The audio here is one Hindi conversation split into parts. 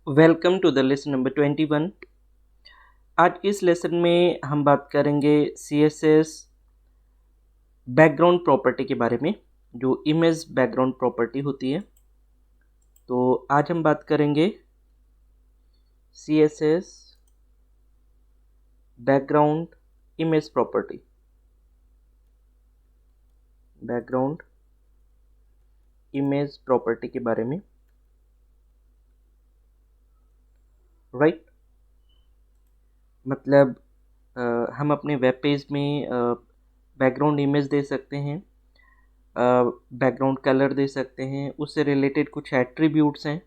Welcome to the lesson number 21। आज के इस लेसन में हम बात करेंगे CSS बैकग्राउंड प्रॉपर्टी के बारे में, जो इमेज बैकग्राउंड प्रॉपर्टी होती है। तो आज हम बात करेंगे CSS background image property, background image property के बारे में, राइट। मतलब हम अपने वेब पेज में बैकग्राउंड इमेज दे सकते हैं, बैकग्राउंड कलर दे सकते हैं, उससे रिलेटेड कुछ एट्रीब्यूट्स हैं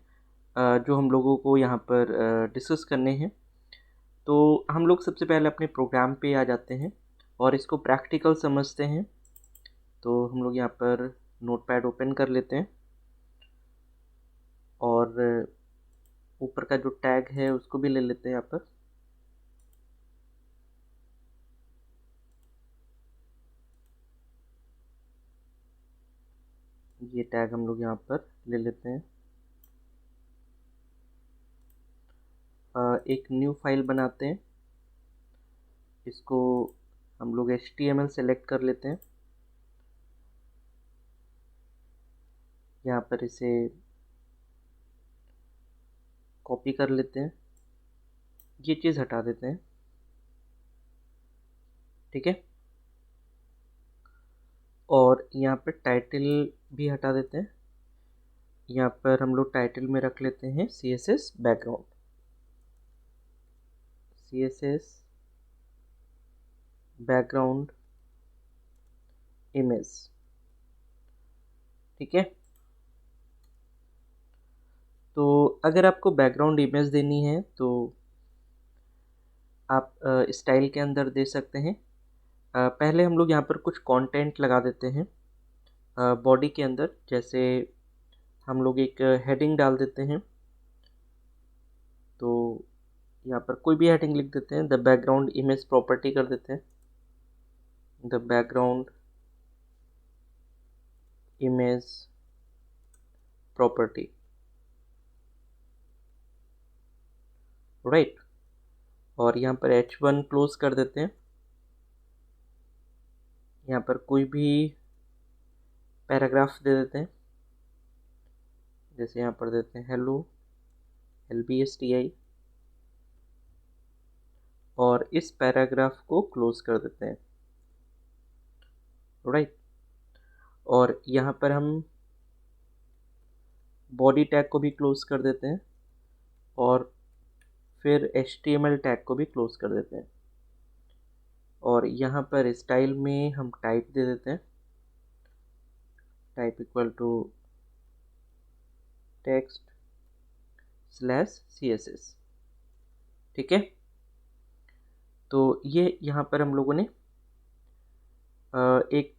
जो हम लोगों को यहाँ पर डिस्कस करने हैं। तो हम लोग सबसे पहले अपने प्रोग्राम पे आ जाते हैं और इसको प्रैक्टिकल समझते हैं। तो हम लोग यहाँ पर नोटपैड ओपन कर लेते हैं और ऊपर का जो टैग है उसको भी ले लेते हैं यहाँ पर। ये टैग हम लोग यहाँ पर ले लेते हैं। एक न्यू फाइल बनाते हैं, इसको हम लोग HTML सेलेक्ट कर लेते हैं। यहाँ पर इसे कॉपी कर लेते हैं, ये चीज़ हटा देते हैं, ठीक है। और यहाँ पर टाइटल भी हटा देते हैं। यहाँ पर हम लोग टाइटल में रख लेते हैं CSS background, CSS background image, ठीक है। तो अगर आपको बैकग्राउंड इमेज देनी है तो आप स्टाइल के अंदर दे सकते हैं। पहले हम लोग यहाँ पर कुछ कंटेंट लगा देते हैं बॉडी के अंदर। जैसे हम लोग एक हेडिंग डाल देते हैं, तो यहाँ पर कोई भी हेडिंग लिख देते हैं, द बैकग्राउंड इमेज प्रॉपर्टी कर देते हैं, the background image property, right. और यहाँ पर H1 क्लोज कर देते हैं। यहाँ पर कोई भी पैराग्राफ दे देते हैं, जैसे यहाँ पर देते हैं हेलो LBSTI, और इस पैराग्राफ को क्लोज कर देते हैं, राइट। और यहाँ पर हम बॉडी टैग को भी क्लोज कर देते हैं और फिर HTML टैग को भी क्लोज कर देते हैं। और यहाँ पर स्टाइल में हम टाइप दे देते हैं, type equal to text /CSS, ठीक है। तो ये यहाँ पर हम लोगों ने एक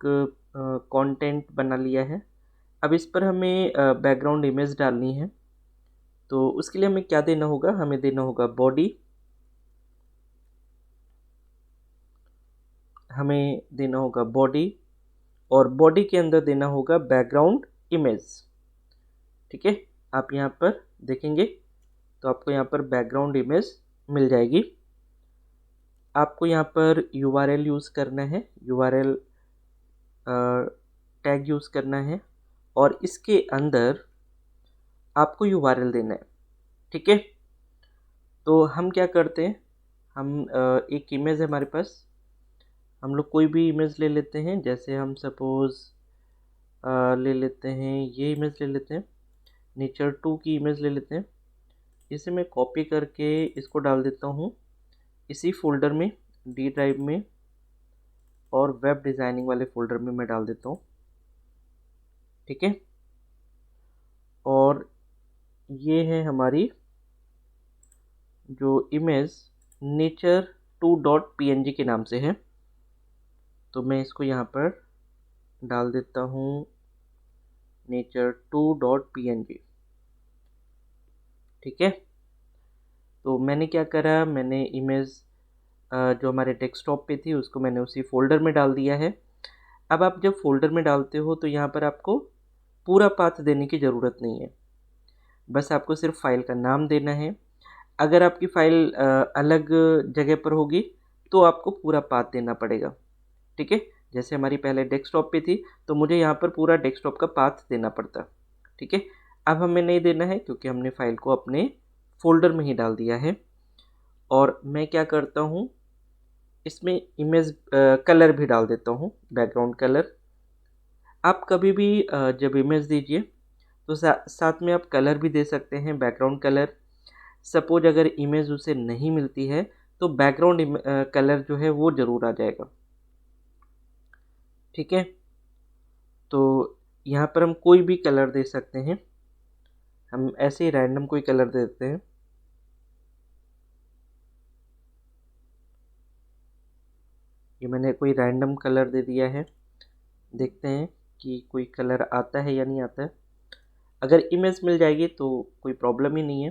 कंटेंट बना लिया है। अब इस पर हमें बैकग्राउंड इमेज डालनी है, तो उसके लिए हमें क्या देना होगा, हमें देना होगा बॉडी, हमें देना होगा बॉडी, और बॉडी के अंदर देना होगा बैकग्राउंड इमेज, ठीक है। आप यहाँ पर देखेंगे तो आपको यहाँ पर बैकग्राउंड इमेज मिल जाएगी। आपको यहाँ पर URL यूज़ करना है, URL टैग यूज़ करना है, और इसके अंदर आपको URL देना है, ठीक है। तो हम क्या करते हैं, हम एक इमेज है हमारे पास, हम लोग कोई भी इमेज ले लेते हैं। जैसे हम सपोज़ ले लेते हैं, ये इमेज ले लेते हैं, नेचर 2 की इमेज ले लेते हैं। इसे मैं कॉपी करके इसको डाल देता हूँ इसी फोल्डर में, D ड्राइव में, और वेब डिज़ाइनिंग वाले फोल्डर में मैं डाल देता हूँ, ठीक है। और ये है हमारी जो इमेज nature2.png के नाम से है। तो मैं इसको यहाँ पर डाल देता हूँ nature2.png, ठीक है। तो मैंने क्या करा, मैंने इमेज जो हमारे डेस्कटॉप पे थी उसको मैंने उसी फोल्डर में डाल दिया है। अब आप जब फोल्डर में डालते हो तो यहाँ पर आपको पूरा पाथ देने की ज़रूरत नहीं है। बस आपको सिर्फ फाइल का नाम देना है। अगर आपकी फ़ाइल अलग जगह पर होगी तो आपको पूरा पाथ देना पड़ेगा, ठीक है। जैसे हमारी पहले डेस्कटॉप पे थी तो मुझे यहाँ पर पूरा डेस्कटॉप का पाथ देना पड़ता, ठीक है। अब हमें नहीं देना है क्योंकि हमने फ़ाइल को अपने फ़ोल्डर में ही डाल दिया है। और मैं क्या करता हूँ, इसमें इमेज कलर भी डाल देता हूँ, बैकग्राउंड कलर। आप कभी भी जब इमेज दीजिए तो साथ में आप कलर भी दे सकते हैं, बैकग्राउंड कलर। सपोज अगर इमेज उसे नहीं मिलती है तो बैकग्राउंड कलर जो है वो ज़रूर आ जाएगा, ठीक है। तो यहाँ पर हम कोई भी कलर दे सकते हैं, हम ऐसे ही रैंडम कोई कलर दे देते हैं। ये मैंने कोई रैंडम कलर दे दिया है, देखते हैं कि कोई कलर आता है या नहीं आता है। अगर इमेज मिल जाएगी तो कोई प्रॉब्लम ही नहीं है।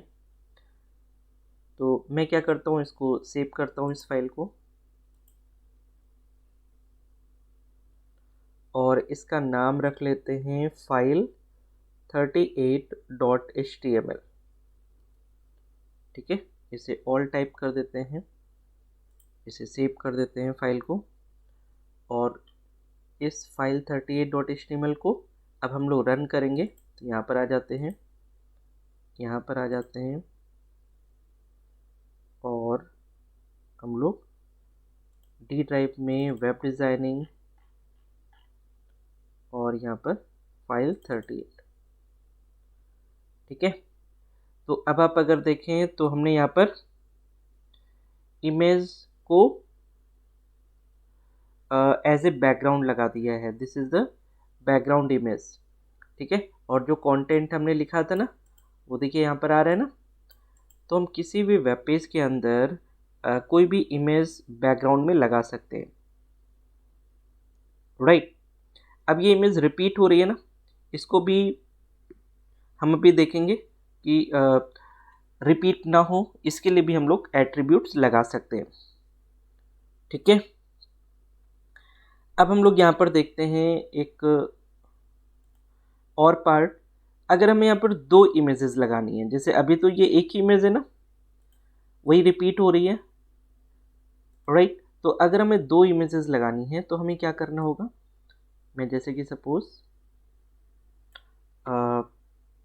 तो मैं क्या करता हूँ, इसको सेव करता हूँ इस फाइल को, और इसका नाम रख लेते हैं फाइल 38.html, ठीक है। इसे ऑल टाइप कर देते हैं, इसे सेव कर देते हैं फाइल को। और इस फाइल 38.html को अब हम लोग रन करेंगे तो यहाँ पर आ जाते हैं, यहाँ पर आ जाते हैं और हम लोग डी ड्राइव में वेब डिज़ाइनिंग और यहाँ पर फाइल 38, ठीक है। तो अब आप अगर देखें तो हमने यहाँ पर इमेज को एज ए बैकग्राउंड लगा दिया है। This is the background image, ठीक है। और जो कंटेंट हमने लिखा था ना वो देखिए यहाँ पर आ रहा है ना। तो हम किसी भी वेब पेज के अंदर कोई भी इमेज बैकग्राउंड में लगा सकते हैं, राइट। अब ये इमेज रिपीट हो रही है ना, इसको भी हम अभी देखेंगे कि रिपीट ना हो, इसके लिए भी हम लोग एट्रीब्यूट्स लगा सकते हैं, ठीक है। अब हम लोग यहाँ पर देखते हैं एक और पार्ट। अगर हमें यहाँ पर दो इमेजेस लगानी है, जैसे अभी तो ये एक ही इमेज है ना, वही रिपीट हो रही है, राइट। तो अगर हमें दो इमेजेस लगानी है तो हमें क्या करना होगा, मैं जैसे कि सपोज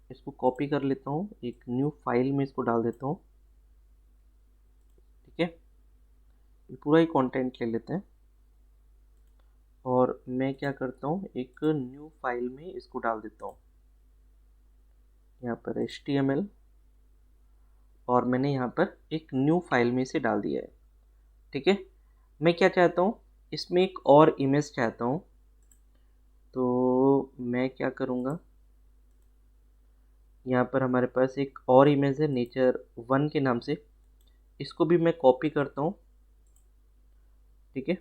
इसको कॉपी कर लेता हूँ, एक न्यू फाइल में इसको डाल देता हूँ, ठीक है। पूरा ही कंटेंट ले लेते हैं और मैं क्या करता हूँ, एक न्यू फाइल में इसको डाल देता हूँ, यहाँ पर HTML, और मैंने यहाँ पर एक न्यू फाइल में इसे डाल दिया है, ठीक है। मैं क्या चाहता हूँ, इसमें एक और इमेज चाहता हूँ। तो मैं क्या करूँगा, यहाँ पर हमारे पास एक और इमेज है नेचर 1 के नाम से, इसको भी मैं कॉपी करता हूँ, ठीक है।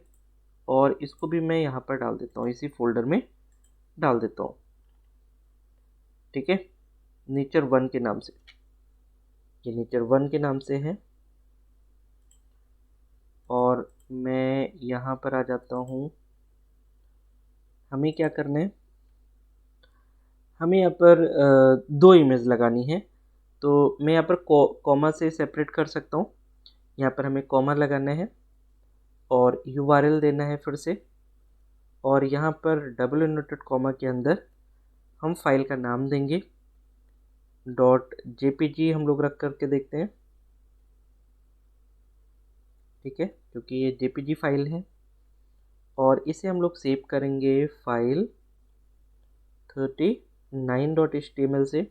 और इसको भी मैं यहाँ पर डाल देता हूँ, इसी फोल्डर में डाल देता हूँ, ठीक है। नेचर 1 के नाम से, ये नेचर 1 के नाम से है। और मैं यहाँ पर आ जाता हूँ, हमें क्या करना है, हमें यहाँ पर दो इमेज लगानी है। तो मैं यहाँ पर कॉमा से सेपरेट कर सकता हूँ, यहाँ पर हमें कॉमा लगाना है और URL देना है फिर से, और यहाँ पर डबल इन्वर्टेड कॉमा के अंदर हम फाइल का नाम देंगे, .jpg हम लोग रख करके देखते हैं, ठीक है, क्योंकि ये JPG फाइल है। और इसे हम लोग सेव करेंगे फाइल 39.html से,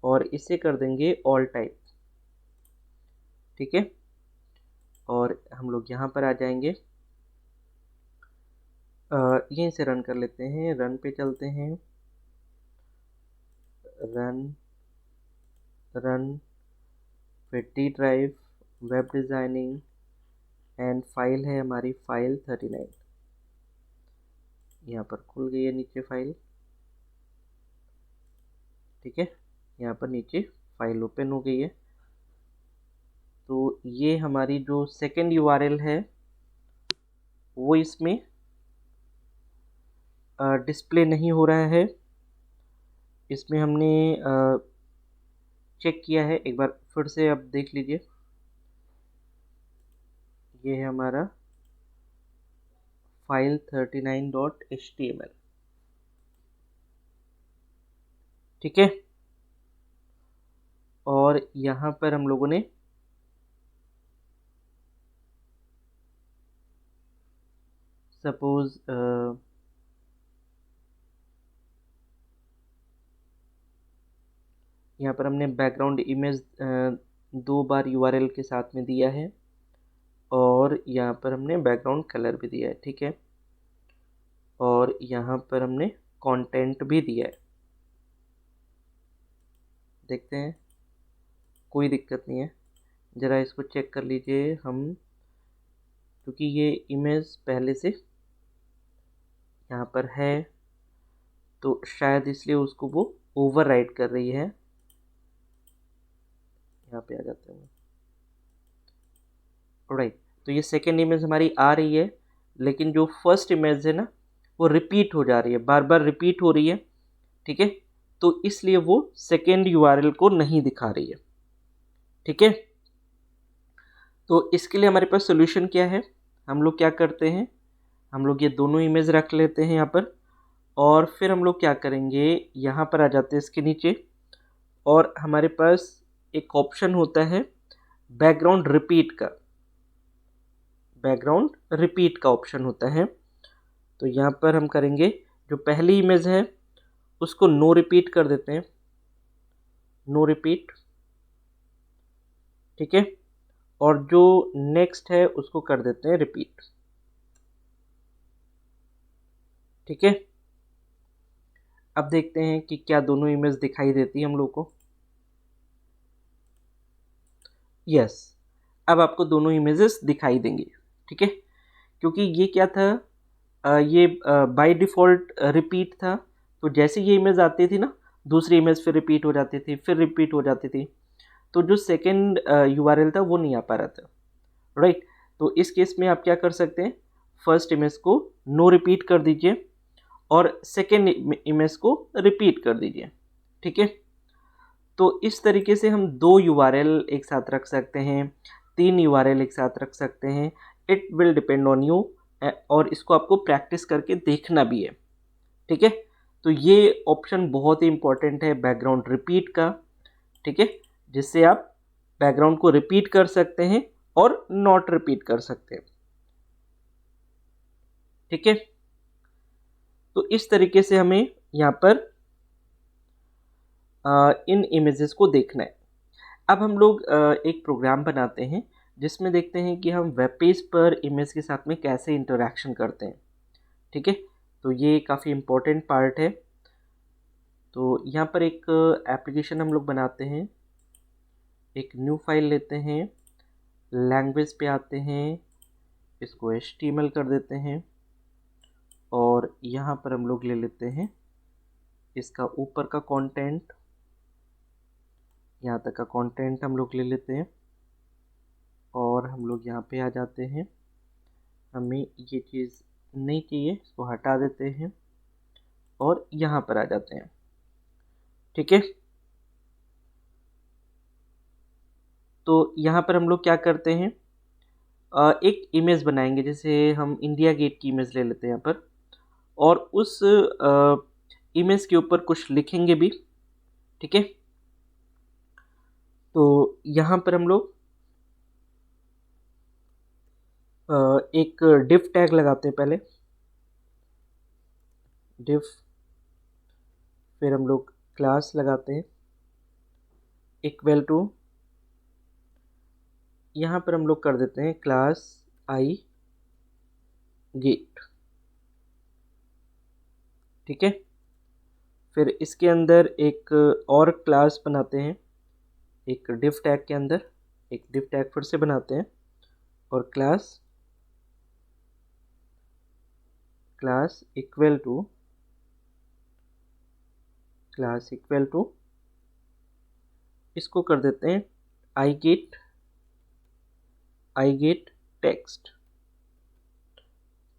और इसे कर देंगे ऑल टाइप, ठीक है। और हम लोग यहाँ पर आ जाएंगे, यहीं से रन कर लेते हैं, रन पे चलते हैं, रन रन फिर D drive web designing and file है हमारी फाइल 39, यहाँ पर खुल गई है नीचे फाइल, ठीक है। यहाँ पर नीचे फाइल ओपन हो गई है। तो ये हमारी जो सेकेंड URL है वो इसमें डिस्प्ले नहीं हो रहा है। इसमें हमने चेक किया है, एक बार फिर से आप देख लीजिए। ये है हमारा फाइल 39.html। ठीक है, और यहाँ पर हम लोगों ने सपोज यहाँ पर हमने बैकग्राउंड इमेज 2 बार URL के साथ में दिया है, और यहाँ पर हमने बैकग्राउंड कलर भी दिया है। ठीक है, और यहाँ पर हमने कंटेंट भी दिया है। देखते हैं, कोई दिक्कत नहीं है, ज़रा इसको चेक कर लीजिए हम, क्योंकि ये इमेज पहले से यहाँ पर है तो शायद इसलिए उसको वो ओवरराइड कर रही है। यहाँ पे आ जाते हैं। राइट, तो ये सेकेंड इमेज हमारी आ रही है, लेकिन जो फर्स्ट इमेज है ना वो रिपीट हो जा रही है, बार बार रिपीट हो रही है। ठीक है, तो इसलिए वो सेकेंड URL को नहीं दिखा रही है। ठीक है, तो इसके लिए हमारे पास सोल्यूशन क्या है, हम लोग क्या करते हैं, हम लोग ये दोनों इमेज रख लेते हैं यहाँ पर, और फिर हम लोग क्या करेंगे, यहाँ पर आ जाते हैं इसके नीचे, और हमारे पास एक ऑप्शन होता है बैकग्राउंड रिपीट का, बैकग्राउंड रिपीट का ऑप्शन होता है। तो यहाँ पर हम करेंगे, जो पहली इमेज है उसको नो रिपीट कर देते हैं, नो रिपीट। ठीक है, और जो नेक्स्ट है उसको कर देते हैं रिपीट। ठीक है, अब देखते हैं कि क्या दोनों इमेज दिखाई देती है हम लोग को। यस, अब आपको दोनों इमेजेस दिखाई देंगी। ठीक है, क्योंकि ये क्या था, ये बाय डिफ़ॉल्ट रिपीट था, तो जैसे ये इमेज आती थी ना, दूसरी इमेज फिर रिपीट हो जाती थी, फिर रिपीट हो जाती थी, तो जो सेकेंड URL था वो नहीं आ पा रहा था। राइट, तो इस केस में आप क्या कर सकते हैं, फर्स्ट इमेज को नो रिपीट कर दीजिए और सेकेंड इमेज को रिपीट कर दीजिए। ठीक है, तो इस तरीके से हम 2 URL एक साथ रख सकते हैं, 3 URL एक साथ रख सकते हैं। It will depend on you, और इसको आपको प्रैक्टिस करके देखना भी है। ठीक है, तो ये ऑप्शन बहुत ही इंपॉर्टेंट है बैकग्राउंड रिपीट का। ठीक है, जिससे आप बैकग्राउंड को रिपीट कर सकते हैं और नॉट रिपीट कर सकते हैं। ठीक है, तो इस तरीके से हमें यहाँ पर इन इमेजेस को देखना है। अब हम लोग एक प्रोग्राम बनाते हैं जिसमें देखते हैं कि हम वेब पेज पर इमेज के साथ में कैसे इंटरेक्शन करते हैं। ठीक है, तो ये काफ़ी इम्पोर्टेंट पार्ट है। तो यहाँ पर एक एप्लीकेशन हम लोग बनाते हैं, एक न्यू फाइल लेते हैं, लैंग्वेज पे आते हैं, इसको HTML कर देते हैं, और यहाँ पर हम लोग ले लेते हैं इसका ऊपर का कंटेंट, यहाँ तक का कंटेंट हम लोग ले लेते हैं, और हम लोग यहाँ पे आ जाते हैं। हमें ये चीज़ नहीं चाहिए, इसको हटा देते हैं और यहाँ पर आ जाते हैं। ठीक है, तो यहाँ पर हम लोग क्या करते हैं, एक इमेज बनाएंगे, जैसे हम इंडिया गेट की इमेज ले लेते हैं यहाँ पर, और उस इमेज के ऊपर कुछ लिखेंगे भी। ठीक है, तो यहाँ पर हम लोग एक डिफ टैग लगाते हैं पहले, डिफ, फिर हम लोग क्लास लगाते हैं इक्वल टू, यहाँ पर हम लोग कर देते हैं क्लास आई गेट। ठीक है, फिर इसके अंदर एक और क्लास बनाते हैं, एक डिफ टैग के अंदर एक डिफ टैग फिर से बनाते हैं, और class equal to, class equal to, इसको कर देते हैं आई गेट टेक्स्ट।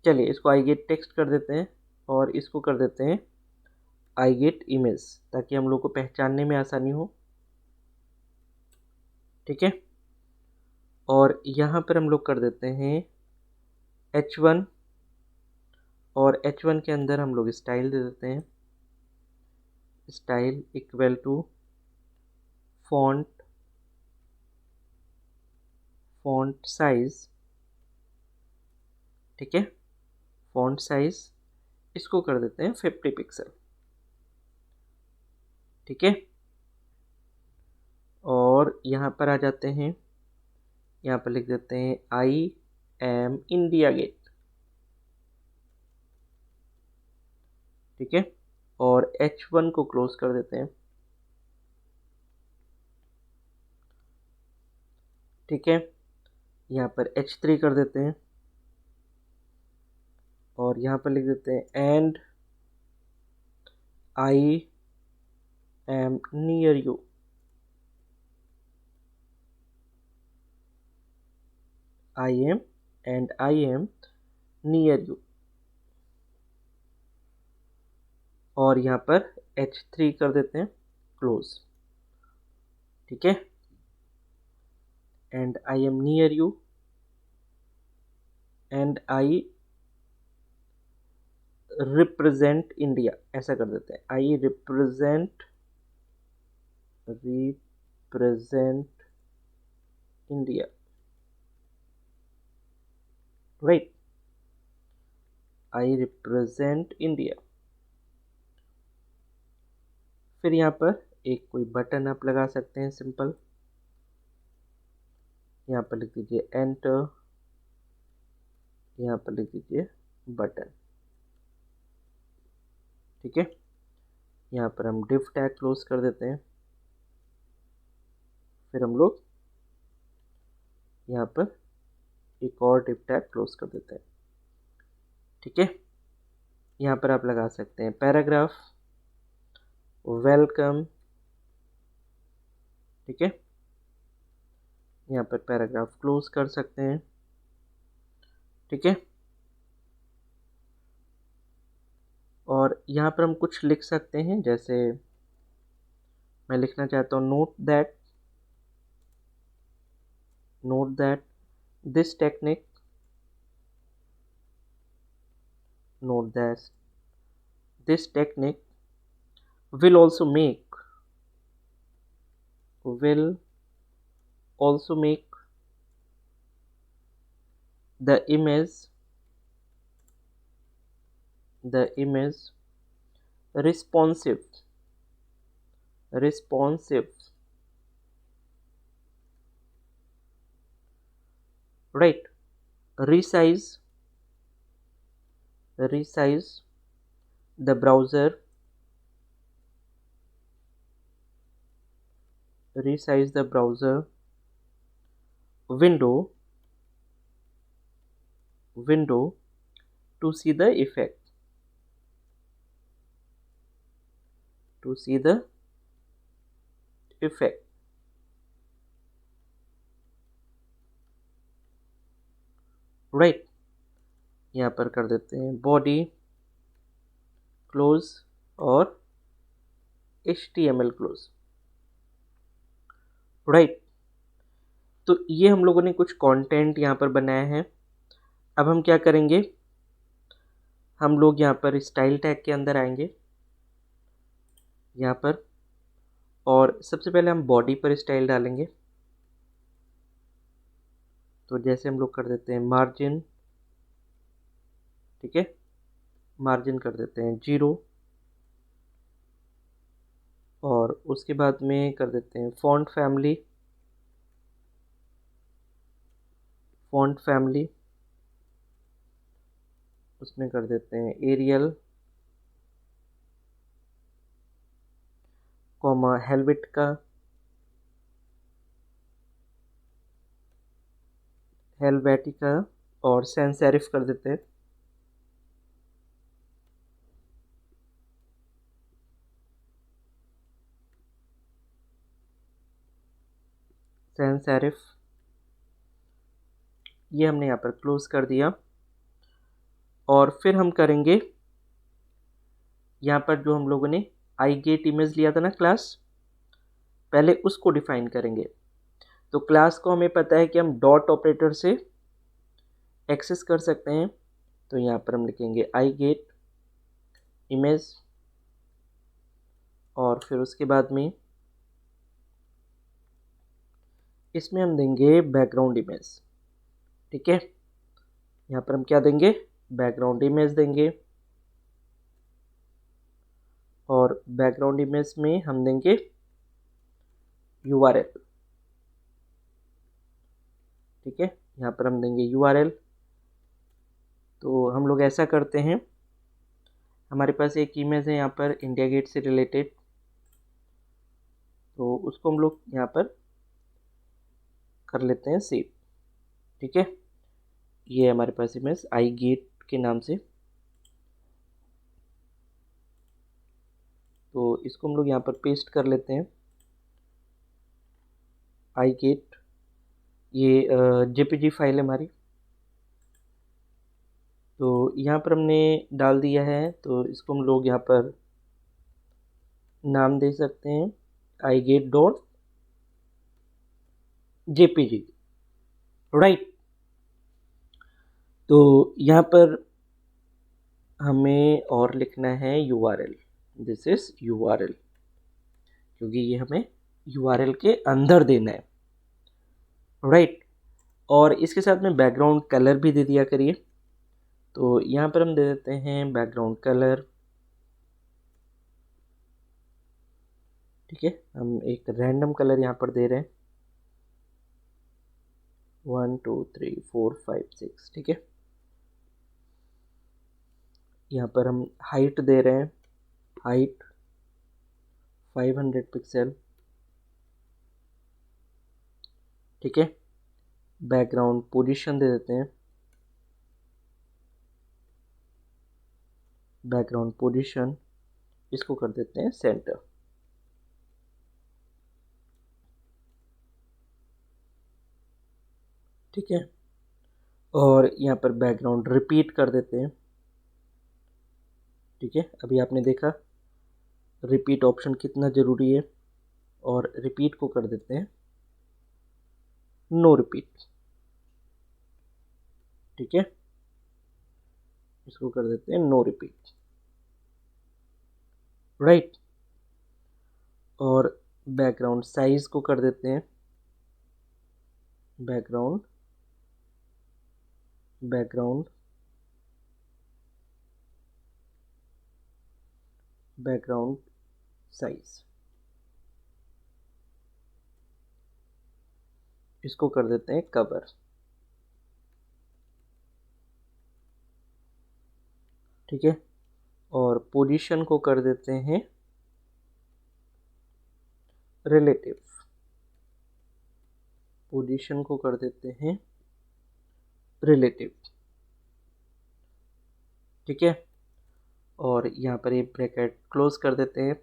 चलिए इसको आई गेट टेक्स्ट कर देते हैं, और इसको कर देते हैं आई गेट इमेज, ताकि हम लोग को पहचानने में आसानी हो। ठीक है। और यहाँ पर हम लोग कर देते हैं H1, और H1 के अंदर हम लोग स्टाइल दे देते हैं, style equal to font size. ठीक है, फॉन्ट साइज इसको कर देते हैं 50 पिक्सल। ठीक है, और यहाँ पर आ जाते हैं, यहाँ पर लिख देते हैं आई एम इंडिया गेट। ठीक है, और H1 को क्लोज कर देते हैं। ठीक है, यहाँ पर H3 कर देते हैं, और यहाँ पर लिख देते हैं and I am near you. I am and I am near you, और यहाँ पर H3 कर देते हैं क्लोज। ठीक है, and I am near you and I represent India, ऐसा कर देते हैं, I represent India. Right, I represent India. फिर यहाँ पर एक कोई बटन आप लगा सकते हैं सिंपल, यहाँ पर लिख दीजिए एंटर, यहाँ पर लिख दीजिए बटन। ठीक है, यहाँ पर हम डिव टैग क्लोज कर देते हैं। फिर हम लोग यहाँ पर एक और डिव टैग क्लोज कर देते हैं। ठीक है, यहाँ पर आप लगा सकते हैं पैराग्राफ, वेलकम। ठीक है, यहाँ पर पैराग्राफ क्लोज कर सकते हैं। ठीक है, और यहाँ पर हम कुछ लिख सकते हैं, जैसे मैं लिखना चाहता हूँ note that this technique will also make the image responsive. Right, resize the browser window to see the effect. Right, यहाँ पर कर देते हैं बॉडी क्लोज और HTML क्लोज। राइट, तो ये हम लोगों ने कुछ कंटेंट यहाँ पर बनाया है। अब हम क्या करेंगे, हम लोग यहाँ पर स्टाइल टैग के अंदर आएंगे यहाँ पर, और सबसे पहले हम बॉडी पर स्टाइल डालेंगे। तो जैसे हम लोग कर देते हैं मार्जिन। ठीक है, मार्जिन कर देते हैं 0, और उसके बाद में कर देते हैं फॉन्ट फैमिली, उसमें कर देते हैं एरियल, हेल्वेटिका और सैंस सेरिफ कर देते हैं। सैंस सेरिफ, ये हमने यहाँ पर क्लोज कर दिया। और फिर हम करेंगे यहाँ पर जो हम लोगों ने आई गेट इमेज लिया था ना क्लास, पहले उसको डिफाइन करेंगे। तो क्लास को हमें पता है कि हम डॉट ऑपरेटर से एक्सेस कर सकते हैं। तो यहाँ पर हम लिखेंगे आई गेट इमेज और फिर उसके बाद में इसमें हम देंगे बैकग्राउंड इमेज। ठीक है, यहाँ पर हम क्या देंगे, बैकग्राउंड इमेज देंगे और बैकग्राउंड इमेज में हम देंगे URL। ठीक है, यहाँ पर हम देंगे URL। तो हम लोग ऐसा करते हैं, हमारे पास एक इमेज है यहाँ पर इंडिया गेट से रिलेटेड, तो उसको हम लोग यहाँ पर कर लेते हैं सेव। ठीक है, ये हमारे पास इमेज आई गेट के नाम से, तो इसको हम लोग यहाँ पर पेस्ट कर लेते हैं। आई गेट, ये JPG फाइल है हमारी, तो यहाँ पर हमने डाल दिया है। तो इसको हम लोग यहाँ पर नाम दे सकते हैं I get dot JPG, right. तो यहाँ पर हमें और लिखना है URL, दिस इज URL, क्योंकि ये हमें URL के अंदर देना है, राइट। और इसके साथ में बैकग्राउंड कलर भी दे दिया करिए। तो यहाँ पर हम दे देते हैं बैकग्राउंड कलर। ठीक है, हम एक रैंडम कलर यहाँ पर दे रहे हैं 1 2 3 4 5 6। ठीक है, यहाँ पर हम हाइट दे रहे हैं, हाइट 500 पिक्सल। ठीक है, बैकग्राउंड पोजीशन दे देते हैं, बैकग्राउंड पोजीशन इसको कर देते हैं सेंटर। ठीक है, और यहाँ पर बैकग्राउंड रिपीट कर देते हैं। ठीक है, अभी आपने देखा रिपीट ऑप्शन कितना ज़रूरी है, और रिपीट को कर देते हैं नो रिपीट। ठीक है, इसको कर देते हैं नो रिपीट, राइट। और बैकग्राउंड साइज को कर देते हैं बैकग्राउंड बैकग्राउंड बैकग्राउंड साइज, इसको कर देते हैं कवर। ठीक है, और पोजीशन को कर देते हैं रिलेटिव, पोजीशन को कर देते हैं रिलेटिव। ठीक है, और यहाँ पर ये ब्रैकेट क्लोज कर देते हैं।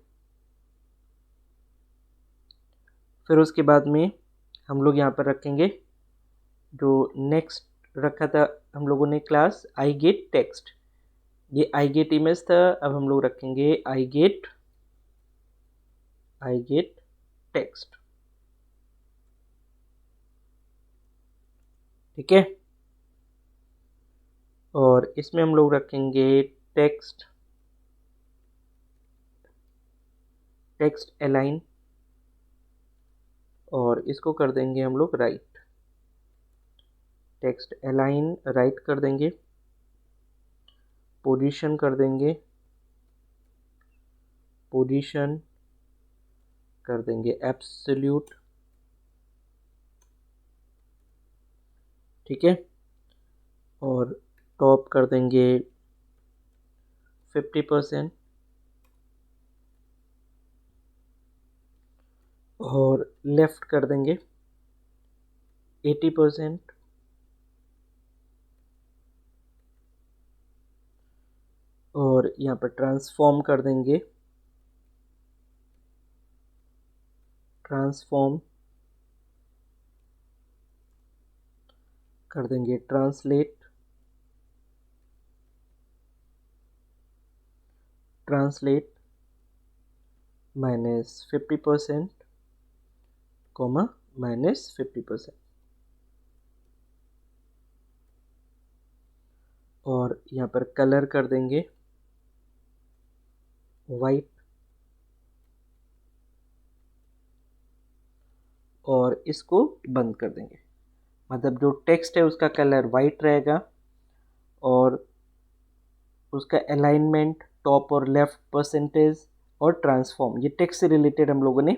फिर उसके बाद में हम लोग यहाँ पर रखेंगे जो नेक्स्ट रखा था हम लोगों ने क्लास आई गेट टेक्स्ट, ये आई गेट इमेज था, अब हम लोग रखेंगे आई गेट टेक्स्ट। ठीक है, और इसमें हम लोग रखेंगे टेक्स्ट अलाइन, और इसको कर देंगे हम लोग राइट, टेक्स्ट अलाइन राइट कर देंगे। पोजीशन कर देंगे, पोजीशन कर देंगे एब्सोल्यूट। ठीक है, और टॉप कर देंगे 50% और लेफ्ट कर देंगे 80%। और यहाँ पर ट्रांसफॉर्म कर देंगे, ट्रांसफॉर्म कर देंगे ट्रांसलेट, -50% -50%। और यहाँ पर कलर कर देंगे वाइट, और इसको बंद कर देंगे। मतलब जो टेक्स्ट है उसका कलर वाइट रहेगा, और उसका अलाइनमेंट टॉप और लेफ्ट, परसेंटेज और ट्रांसफॉर्म, ये टेक्स्ट से रिलेटेड हम लोगों ने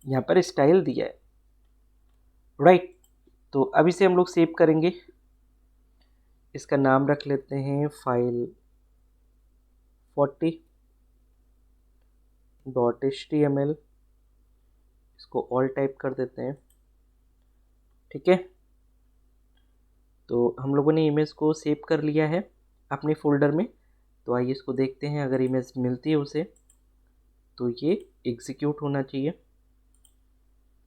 यहाँ पर स्टाइल दिया है, राइट। तो अब इसे हम लोग सेव करेंगे। इसका नाम रख लेते हैं file40.html, इसको ऑल टाइप कर देते हैं, ठीक है। तो हम लोगों ने इमेज को सेव कर लिया है अपने फोल्डर में। तो आइए इसको देखते हैं, अगर इमेज मिलती है उसे तो ये एग्जीक्यूट होना चाहिए।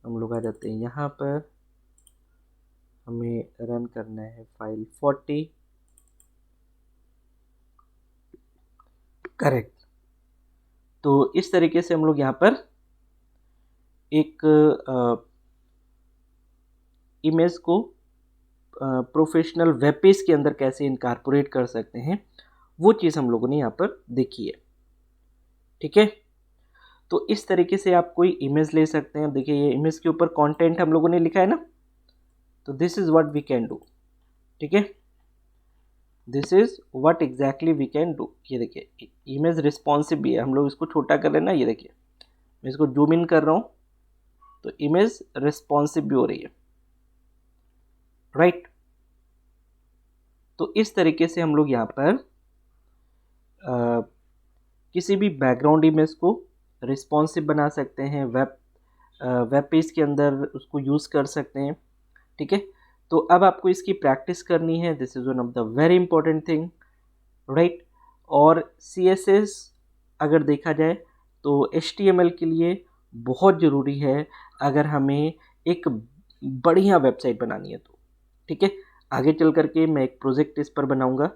हम लोग आ जाते हैं यहाँ पर, हमें रन करना है file40, करेक्ट। तो इस तरीके से हम लोग यहाँ पर एक इमेज को प्रोफेशनल वेब पेज के अंदर कैसे इनकॉर्पोरेट कर सकते हैं, वो चीज़ हम लोगों ने यहाँ पर देखी है, ठीक है। तो इस तरीके से आप कोई इमेज ले सकते हैं। देखिए ये इमेज के ऊपर कंटेंट हम लोगों ने लिखा है ना, तो this is what we can do, ठीक है। This is what exactly we can do. ये देखिए इमेज रिस्पॉन्सिव भी है, हम लोग इसको छोटा कर लेना। ये देखिए मैं इसको जूम इन कर रहा हूँ तो इमेज रिस्पॉन्सिव भी हो रही है, राइट। तो इस तरीके से हम लोग यहाँ पर किसी भी बैकग्राउंड इमेज को रिस्पॉन्सिव बना सकते हैं, वेब पेज के अंदर उसको यूज़ कर सकते हैं, ठीक है। तो अब आपको इसकी प्रैक्टिस करनी है, this is one of the very important thing, right. और CSS अगर देखा जाए तो HTML के लिए बहुत ज़रूरी है, अगर हमें एक बढ़िया वेबसाइट बनानी है तो, ठीक है। आगे चल करके मैं एक प्रोजेक्ट इस पर बनाऊंगा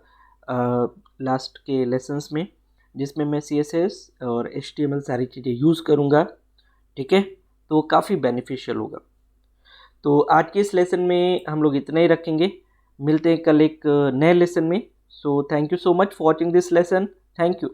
लास्ट के लेसन्स में, जिसमें मैं CSS और HTML सारी चीज़ें यूज़ करूंगा, ठीक है। तो काफ़ी बेनिफिशियल होगा। तो आज के इस लेसन में हम लोग इतना ही रखेंगे, मिलते हैं कल एक नए लेसन में। So thank you so much for watching this lesson, thank you.